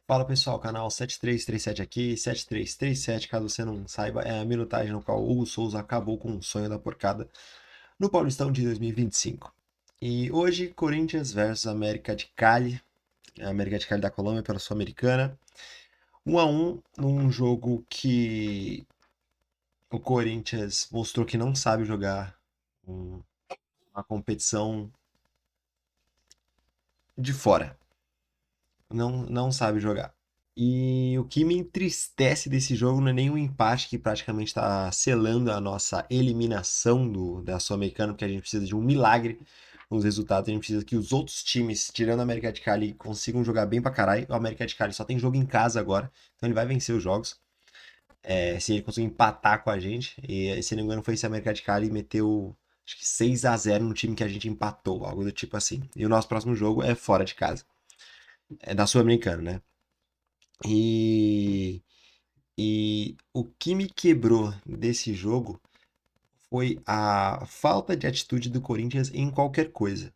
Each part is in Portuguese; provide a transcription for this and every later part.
Fala pessoal, canal 7337 aqui, 7337, caso você não saiba, é a minutagem no qual Hugo Souza acabou com o sonho da porcada no Paulistão de 2025. E hoje, Corinthians versus América de Cali, a América de Cali da Colômbia pela Sul-Americana, 1-1 num jogo que o Corinthians mostrou que não sabe jogar uma competição de fora, não sabe jogar. E o que me entristece desse jogo não é nem o empate que praticamente está selando a nossa eliminação da Sul-Americana, porque a gente precisa de um milagre nos resultados. A gente precisa que os outros times, tirando o América de Cali, consigam jogar bem pra caralho. O América de Cali só tem jogo em casa agora, então ele vai vencer os jogos. Se ele conseguir empatar com a gente. E se não me engano, foi esse América de Cali meteu acho que 6-0 no time que a gente empatou, algo do tipo assim. E o nosso próximo jogo é fora de casa. É da Sul-Americana, né? E E o que me quebrou desse jogo foi a falta de atitude do Corinthians em qualquer coisa.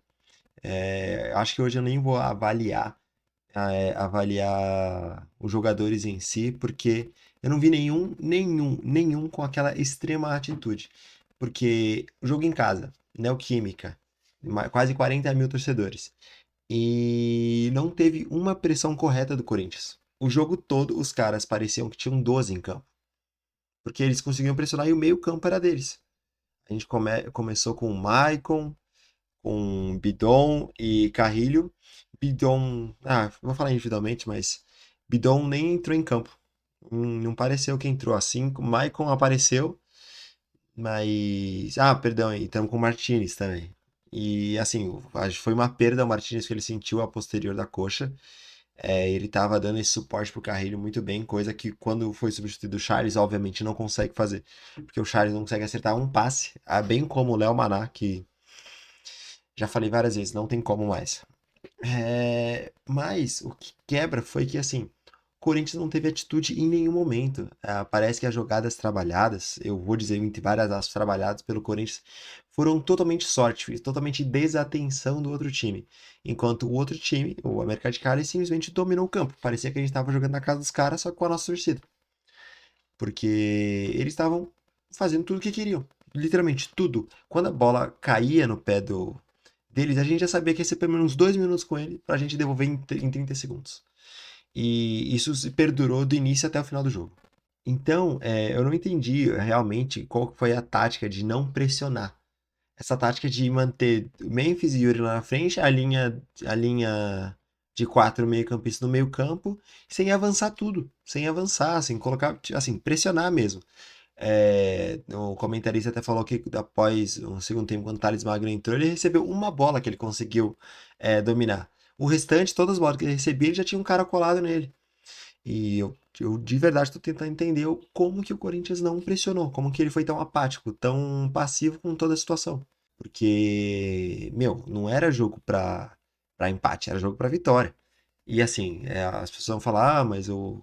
Acho que hoje eu nem vou avaliar os jogadores em si, porque eu não vi nenhum com aquela extrema atitude. Porque o jogo em casa, Neoquímica, quase 40 mil torcedores, e não teve uma pressão correta do Corinthians. O jogo todo, os caras pareciam que tinham 12 em campo. Porque eles conseguiam pressionar e o meio-campo era deles. A gente começou com o Maicon, com Bidon e Carrilho. Bidon, vou falar individualmente, mas Bidon nem entrou em campo. Não pareceu que entrou assim. O Maicon apareceu, mas. Ah, perdão, e estamos com o Martinez também. E assim, acho que foi uma perda o Martinez que ele sentiu a posterior da coxa. Ele estava dando esse suporte pro Carrilho muito bem, coisa que quando foi substituído o Charles, obviamente não consegue fazer, porque o Charles não consegue acertar um passe, bem como o Léo Maná, que já falei várias vezes, não tem como mais. Mas o que quebra foi que assim, o Corinthians não teve atitude em nenhum momento. Parece que as jogadas trabalhadas, eu vou dizer entre várias as trabalhadas pelo Corinthians, foram totalmente sorte, totalmente desatenção do outro time. Enquanto o outro time, o América de Cali, simplesmente dominou o campo. Parecia que a gente estava jogando na casa dos caras, só com a nossa torcida. Porque eles estavam fazendo tudo o que queriam. Literalmente tudo. Quando a bola caía no pé deles, a gente já sabia que ia ser pelo menos 2 minutos com ele pra gente devolver em 30 segundos. E isso se perdurou do início até o final do jogo. Então, eu não entendi realmente qual foi a tática de não pressionar. Essa tática de manter Memphis e Yuri lá na frente, a linha de quatro meio-campistas no meio-campo, sem avançar tudo, sem avançar, sem colocar, assim, pressionar mesmo. O comentarista até falou que após o segundo tempo, quando o Thales Magno entrou, ele recebeu uma bola que ele conseguiu dominar. O restante, todas as bolas que ele recebia, ele já tinha um cara colado nele. E eu de verdade estou tentando entender como que o Corinthians não pressionou, como que ele foi tão apático, tão passivo com toda a situação. Porque, meu, não era jogo pra empate, era jogo pra vitória. E assim, as pessoas vão falar, mas o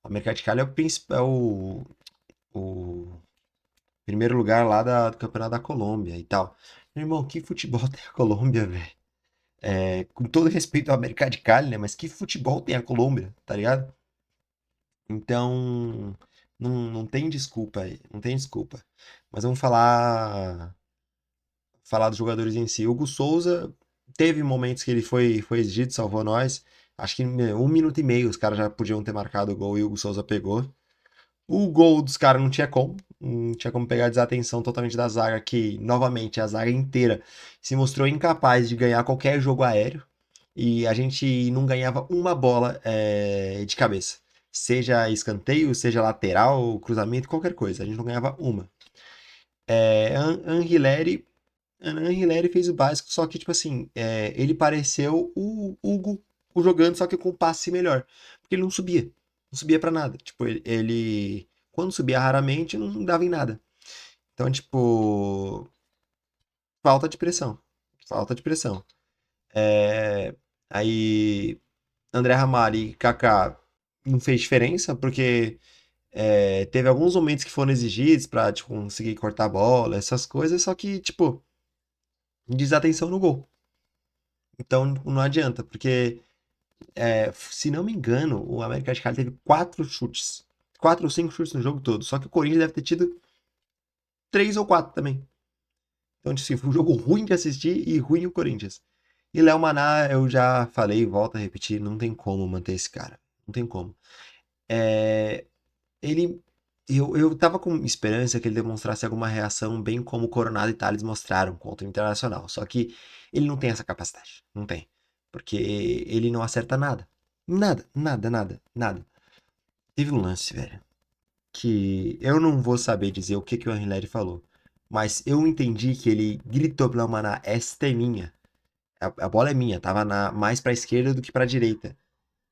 América de Cali é o principal, o primeiro lugar lá do Campeonato da Colômbia e tal. Meu irmão, que futebol tem a Colômbia, velho? Com todo respeito ao América de Cali, né? Mas que futebol tem a Colômbia, tá ligado? Então, não tem desculpa aí, não tem desculpa. Mas vamos falar dos jogadores em si. O Hugo Souza teve momentos que ele foi exigido, salvou nós. Acho que em 1 minuto e meio os caras já podiam ter marcado o gol e o Hugo Souza pegou. O gol dos caras não tinha como pegar a desatenção totalmente da zaga, que, novamente, a zaga inteira se mostrou incapaz de ganhar qualquer jogo aéreo. E a gente não ganhava uma bola de cabeça. Seja escanteio, seja lateral, cruzamento, qualquer coisa. A gente não ganhava uma. Anguilleri Anguilleri fez o básico, só que, tipo assim, ele pareceu o Hugo jogando, só que com um passe melhor. Porque ele não subia. Não subia pra nada. Tipo, quando subia raramente, não dava em nada. Então, tipo, falta de pressão. Falta de pressão. É, Aí, André Ramari e Kaká não fez diferença, porque teve alguns momentos que foram exigidos pra, tipo, conseguir cortar a bola, essas coisas, só que, tipo, desatenção no gol. Então não adianta, porque Se não me engano, o América de Cali teve 4 chutes. 4 ou 5 chutes no jogo todo. Só que o Corinthians deve ter tido 3 ou 4 também. Então, assim, foi um jogo ruim de assistir e ruim o Corinthians. E Léo Maná, eu já falei, volto a repetir, não tem como manter esse cara. Não tem como. É, ele. Eu tava com esperança que ele demonstrasse alguma reação, bem como o Coronado e Thales mostraram contra o Internacional. Só que ele não tem essa capacidade. Não tem. Porque ele não acerta nada. Nada, nada, nada, nada. Teve um lance, velho, que eu não vou saber dizer o que que o Henrique falou. Mas eu entendi que ele gritou pra Maná, esta é minha. A bola é minha, tava mais pra esquerda do que pra direita.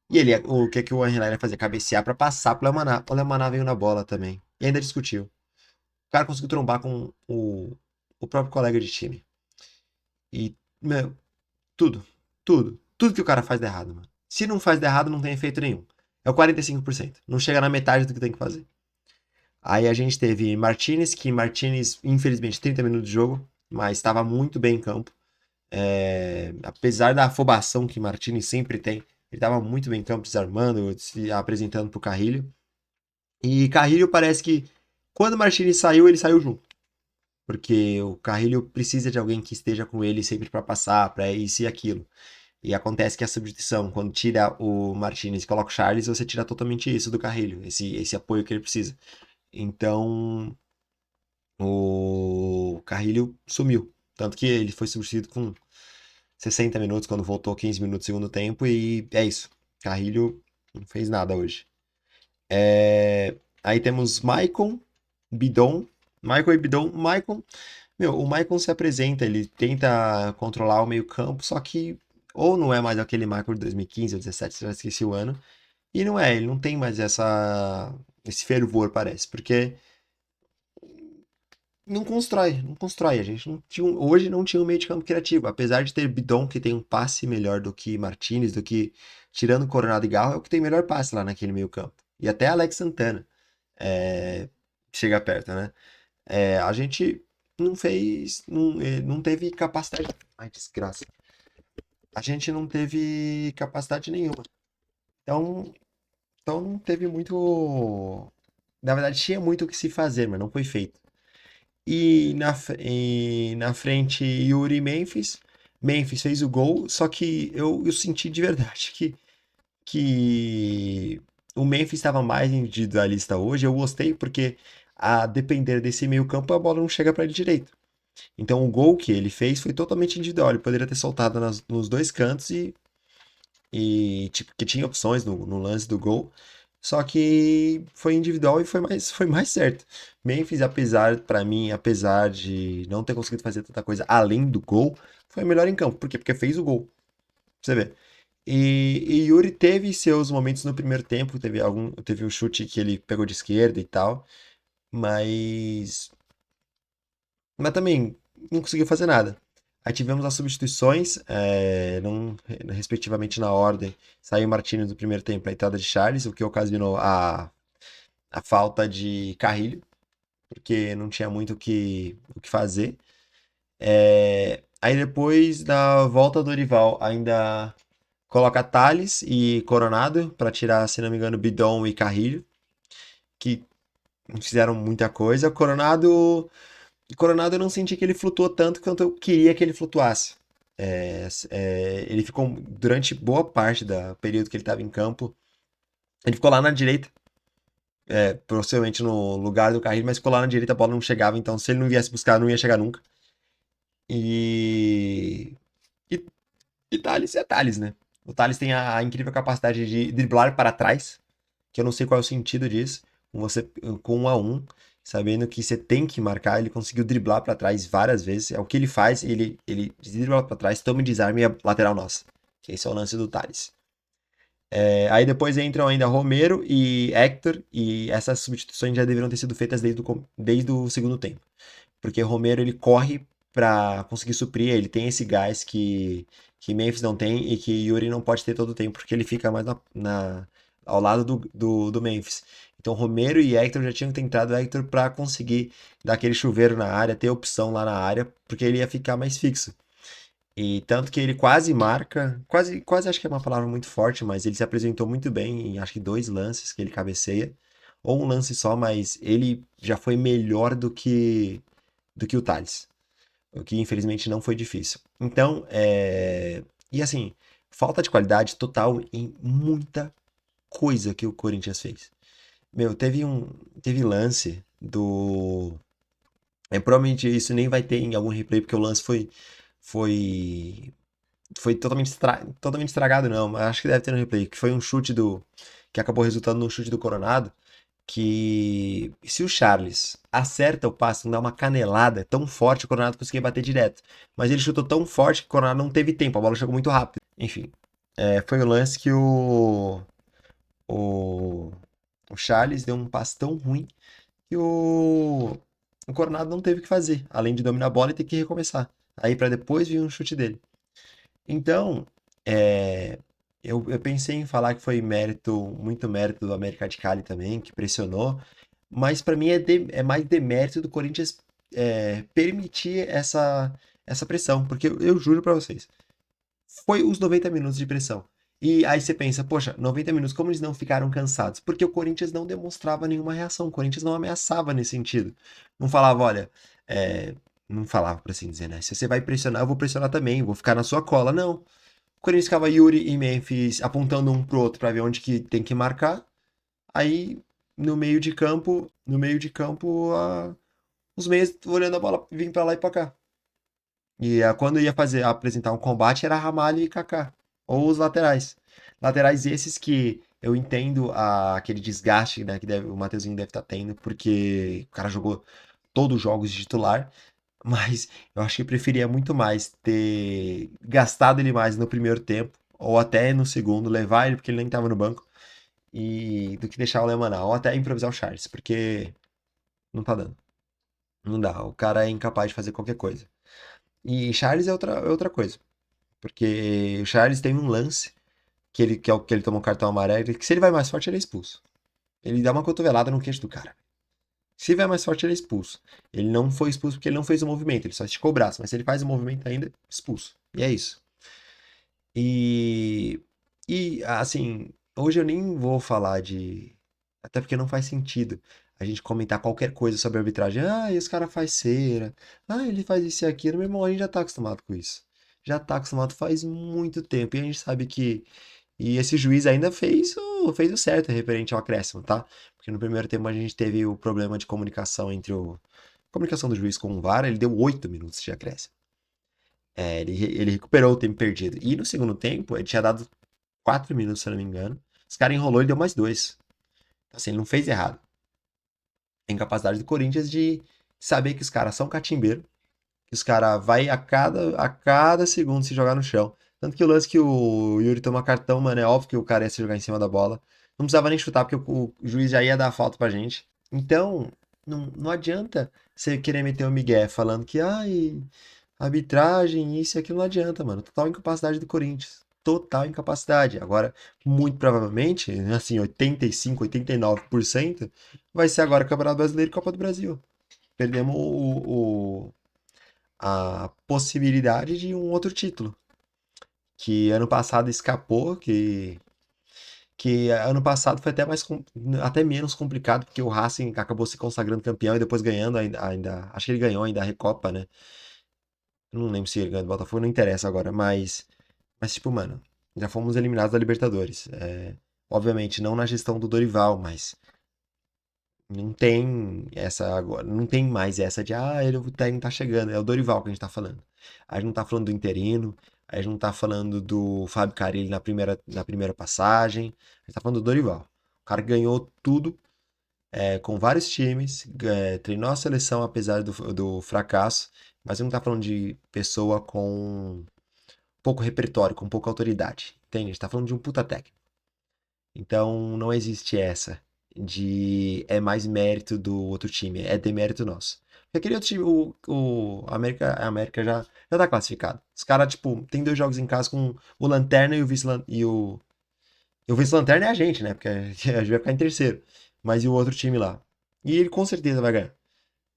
E ele, o que que o Henrique ia fazer? Cabecear pra passar pro Lemaná. O Lemaná veio na bola também. E ainda discutiu. O cara conseguiu trombar com o próprio colega de time. E, meu, tudo, tudo que o cara faz de errado, mano. Se não faz de errado, não tem efeito nenhum. É o 45%. Não chega na metade do que tem que fazer. Aí a gente teve Martinez, que Martinez, infelizmente, 30 minutos de jogo, mas estava muito bem em campo. Apesar da afobação que Martinez sempre tem, ele estava muito bem em campo, desarmando, se apresentando pro Carrilho. E Carrilho parece que quando o Martinez saiu, ele saiu junto. Porque o Carrilho precisa de alguém que esteja com ele sempre para passar, para isso e aquilo. E acontece que a substituição, quando tira o Martinez e coloca o Charles, você tira totalmente isso do Carrilho, esse apoio que ele precisa. Então, o Carrilho sumiu. Tanto que ele foi substituído com 60 minutos, quando voltou 15 minutos do segundo tempo, e é isso. Carrilho não fez nada hoje. Aí temos Maicon, Bidon. Michael e Bidon. O Maicon se apresenta, ele tenta controlar o meio-campo, só que ou não é mais aquele Michael de 2015 ou 2017, já esqueci o ano, e não é, ele não tem mais esse fervor, parece, porque não constrói. A gente não tinha, hoje não tinha um meio de campo criativo. Apesar de ter Bidon, que tem um passe melhor do que Martinez, do que tirando Coronado e Garro, é o que tem melhor passe lá naquele meio campo. E até Alex Santana chega perto, né? A gente não fez, não teve capacidade. Ai, desgraça. A gente não teve capacidade nenhuma. Então, então não teve muito. Na verdade, tinha muito o que se fazer, mas não foi feito. E na frente, Yuri e Memphis. Memphis fez o gol, só que eu senti de verdade que o Memphis estava mais individualista hoje. Eu gostei porque, a depender desse meio-campo, a bola não chega para ele direito. Então, o gol que ele fez foi totalmente individual. Ele poderia ter soltado nos dois cantos e tipo, que tinha opções no lance do gol. Só que foi individual e foi mais certo. Memphis, para mim, apesar de não ter conseguido fazer tanta coisa além do gol, foi melhor em campo. Por quê? Porque fez o gol. Pra você ver. E Yuri teve seus momentos no primeiro tempo. Teve um chute que ele pegou de esquerda e tal. Mas. Mas também não conseguiu fazer nada. Aí tivemos as substituições, respectivamente na ordem. Saiu Martinez no primeiro tempo, a entrada de Charles, o que ocasionou a falta de Carrilho, porque não tinha muito o que fazer. Aí depois da volta do Dorival, ainda coloca Thales e Coronado para tirar, se não me engano, Bidon e Carrilho, que não fizeram muita coisa. Coronado eu não senti que ele flutuou tanto quanto eu queria que ele flutuasse. Ele ficou durante boa parte do período que ele estava em campo. Ele ficou lá na direita, possivelmente no lugar do Carrilho, mas ficou lá na direita, a bola não chegava, então se ele não viesse buscar, não ia chegar nunca. E. E, e Thales é Thales, né? O Thales tem a incrível capacidade de driblar para trás, que eu não sei qual é o sentido disso, com 1 a 1, sabendo que você tem que marcar. Ele conseguiu driblar para trás várias vezes. É o que ele faz, ele dribla para trás, toma e desarme e é lateral nossa. Esse é o lance do Thales. Aí depois entram ainda Romero e Hector, e essas substituições já deveriam ter sido feitas desde o segundo tempo. Porque Romero ele corre para conseguir suprir, ele tem esse gás que Memphis não tem e que Yuri não pode ter todo o tempo, porque ele fica mais ao lado do Memphis. Então Romero e Hector já tinham tentado o Hector para conseguir dar aquele chuveiro na área, ter opção lá na área, porque ele ia ficar mais fixo. E tanto que ele quase marca, quase acho que é uma palavra muito forte, mas ele se apresentou muito bem em acho que dois lances que ele cabeceia, ou um lance só, mas ele já foi melhor do que o Thales, o que infelizmente não foi difícil. Então, e assim, falta de qualidade total em muita coisa que o Corinthians fez. Meu, teve lance do provavelmente isso nem vai ter em algum replay, porque o lance foi foi totalmente estragado, não, mas acho que deve ter no replay, que foi um chute que acabou resultando num chute do Coronado, que se o Charles acerta o passe, não dá uma canelada tão forte, o Coronado conseguia bater direto. Mas ele chutou tão forte que o Coronado não teve tempo, a bola chegou muito rápido. Enfim, foi o lance que o, o Charles deu um passe tão ruim que o Coronado não teve o que fazer, além de dominar a bola e ter que recomeçar. Aí para depois vir um chute dele. Então, eu pensei em falar que foi muito mérito do América de Cali também, que pressionou, mas para mim é mais demérito do Corinthians permitir essa pressão, porque eu juro para vocês, foi os 90 minutos de pressão. E aí você pensa, poxa, 90 minutos, como eles não ficaram cansados? Porque o Corinthians não demonstrava nenhuma reação, o Corinthians não ameaçava nesse sentido. Não falava, olha, não falava por assim dizer, né? Se você vai pressionar, eu vou pressionar também, vou ficar na sua cola. Não. O Corinthians ficava Yuri e Memphis apontando um pro outro para ver onde que tem que marcar. Aí, no meio de campo, os meias olhando a bola, vindo pra lá e pra cá. E quando ia apresentar um combate era Ramalho e Kaká. Ou os laterais. Laterais esses que eu entendo aquele desgaste, né, que o Mateuzinho deve estar tendo, porque o cara jogou todos os jogos de titular. Mas eu acho que eu preferia muito mais ter gastado ele mais no primeiro tempo, ou até no segundo, levar ele porque ele nem estava no banco, do que deixar o Lemanal, ou até improvisar o Charles, porque não tá dando. Não dá. O cara é incapaz de fazer qualquer coisa. E Charles é outra coisa. Porque o Charles tem um lance que é o que ele tomou um cartão amarelo, que se ele vai mais forte, ele é expulso. Ele dá uma cotovelada no queixo do cara. Se vai mais forte, ele é expulso. Ele não foi expulso porque ele não fez o movimento, ele só esticou o braço, mas se ele faz o movimento ainda, expulso. E é isso. E, assim, hoje eu nem vou falar de. Até porque não faz sentido a gente comentar qualquer coisa sobre a arbitragem. Ah, esse cara faz cera. Ah, ele faz isso e aquilo. Meu irmão, a gente já tá acostumado com isso. Já tá acostumado faz muito tempo. E a gente sabe que. E esse juiz ainda fez o certo referente ao acréscimo, tá? Porque no primeiro tempo a gente teve o problema de comunicação entre o. Comunicação do juiz com o VAR, ele deu 8 minutos de acréscimo. Ele recuperou o tempo perdido. E no segundo tempo, ele tinha dado 4 minutos, se eu não me engano. Os caras enrolou e deu mais dois. Então, assim, ele não fez errado. Tem capacidade do Corinthians de saber que os caras são catimbeiros, que os caras vai a cada segundo se jogar no chão. Tanto que o lance que o Yuri toma cartão, mano, é óbvio que o cara ia se jogar em cima da bola. Não precisava nem chutar, porque o juiz já ia dar a falta pra gente. Então, não adianta você querer meter o migué falando que, ai, arbitragem, isso e aquilo não adianta, mano. Total incapacidade do Corinthians. Total incapacidade. Agora, muito provavelmente, assim, 85, 89%, vai ser agora Campeonato Brasileiro e Copa do Brasil. Perdemos a possibilidade de um outro título. Que ano passado escapou, que ano passado foi até menos complicado, porque o Racing acabou se consagrando campeão e depois ganhando ainda, acho que ele ganhou ainda a Recopa, né? Não lembro se ele ganhou do Botafogo, não interessa agora, mas tipo, mano, já fomos eliminados da Libertadores. Obviamente, não na gestão do Dorival, mas não tem essa agora, não tem mais essa de, o técnico tá chegando, é o Dorival que a gente tá falando. A gente não tá falando do interino, a gente não tá falando do Fábio Carille na primeira passagem, a gente tá falando do Dorival. O cara que ganhou tudo, com vários times, treinou a seleção apesar do fracasso, mas a gente não tá falando de pessoa com pouco repertório, com pouca autoridade. Entende? A gente tá falando de um puta técnico. Então não existe essa de é mais mérito do outro time, é demérito nosso. Porque aquele outro time, a América já tá classificado. Os caras, tipo, tem 2 jogos em casa com o Lanterna e o Vice e o Vice-Lanterna é a gente, né? Porque a gente vai ficar em terceiro. Mas e o outro time lá? E ele com certeza vai ganhar.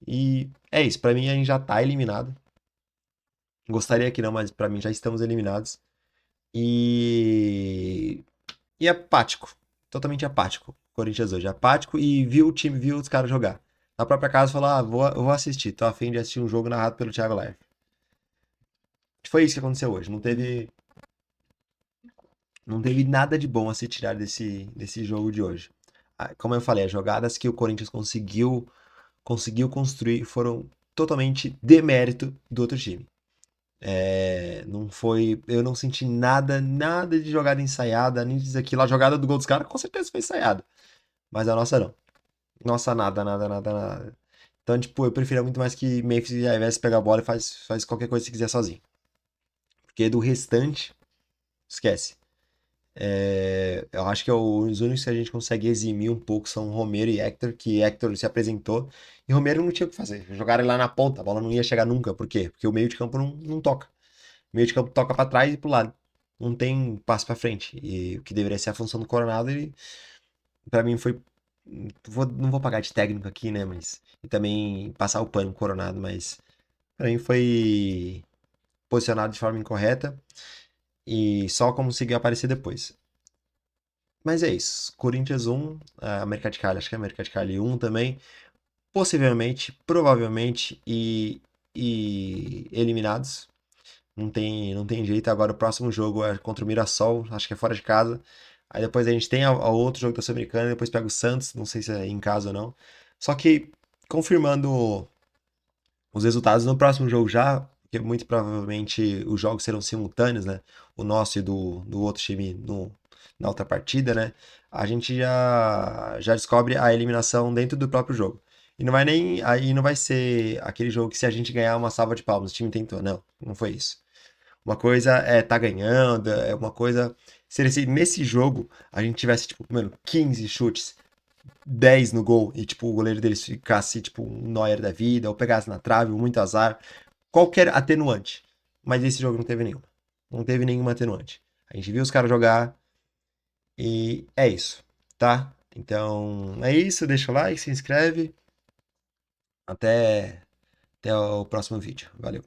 E é isso, pra mim a gente já tá eliminado. Gostaria que não, mas pra mim já estamos eliminados. E, e apático. Totalmente apático. Corinthians hoje. Apático e viu o time, viu os caras jogar. Na própria casa falou: ah, eu vou assistir. Tô a fim de assistir um jogo narrado pelo Thiago Live. Foi isso que aconteceu hoje. Não teve nada de bom a se tirar desse jogo de hoje. Ah, como eu falei, as jogadas que o Corinthians conseguiu construir foram totalmente demérito do outro time. Não foi. Eu não senti nada de jogada ensaiada, nem dizer aquilo. A jogada do gol dos caras com certeza foi ensaiada. Mas a nossa não. Nossa, nada. Então, tipo, eu preferia muito mais que Memphis ao invés de pegar a bola e faz qualquer coisa que quiser sozinho. Porque do restante, esquece. Eu acho que os únicos que a gente consegue eximir um pouco são Romero e Hector, que Hector se apresentou e Romero não tinha o que fazer. Jogaram ele lá na ponta, a bola não ia chegar nunca. Por quê? Porque o meio de campo não toca. O meio de campo toca pra trás e pro lado. Não tem passo pra frente. E o que deveria ser a função do Coronado, ele, pra mim, foi. Não vou pagar de técnico aqui, né? Mas. E também passar o pano no Coronado, mas. Pra mim foi posicionado de forma incorreta e só conseguiu aparecer depois. Mas é isso. Corinthians 1, América de Cali, acho que é América de Cali 1 também. Possivelmente, provavelmente e eliminados. Não tem jeito. Agora o próximo jogo é contra o Mirassol, acho que é fora de casa. Aí depois a gente tem o outro jogo da Sul-Americana, depois pega o Santos, não sei se é em casa ou não. Só que, confirmando os resultados no próximo jogo já, porque muito provavelmente os jogos serão simultâneos, né? O nosso e do outro time na outra partida, né? A gente já descobre a eliminação dentro do próprio jogo. E não vai nem. Aí não vai ser aquele jogo que se a gente ganhar uma salva de palmas, o time tentou. Não foi isso. Uma coisa é tá ganhando, é uma coisa. Se nesse jogo a gente tivesse, tipo, mano, 15 chutes, 10 no gol e, tipo, o goleiro deles ficasse, tipo, um Neuer da vida, ou pegasse na trave, ou muito azar, qualquer atenuante. Mas esse jogo não teve nenhuma. Não teve nenhuma atenuante. A gente viu os caras jogar e é isso, tá? Então, é isso. Deixa o like, se inscreve. Até, até o próximo vídeo. Valeu.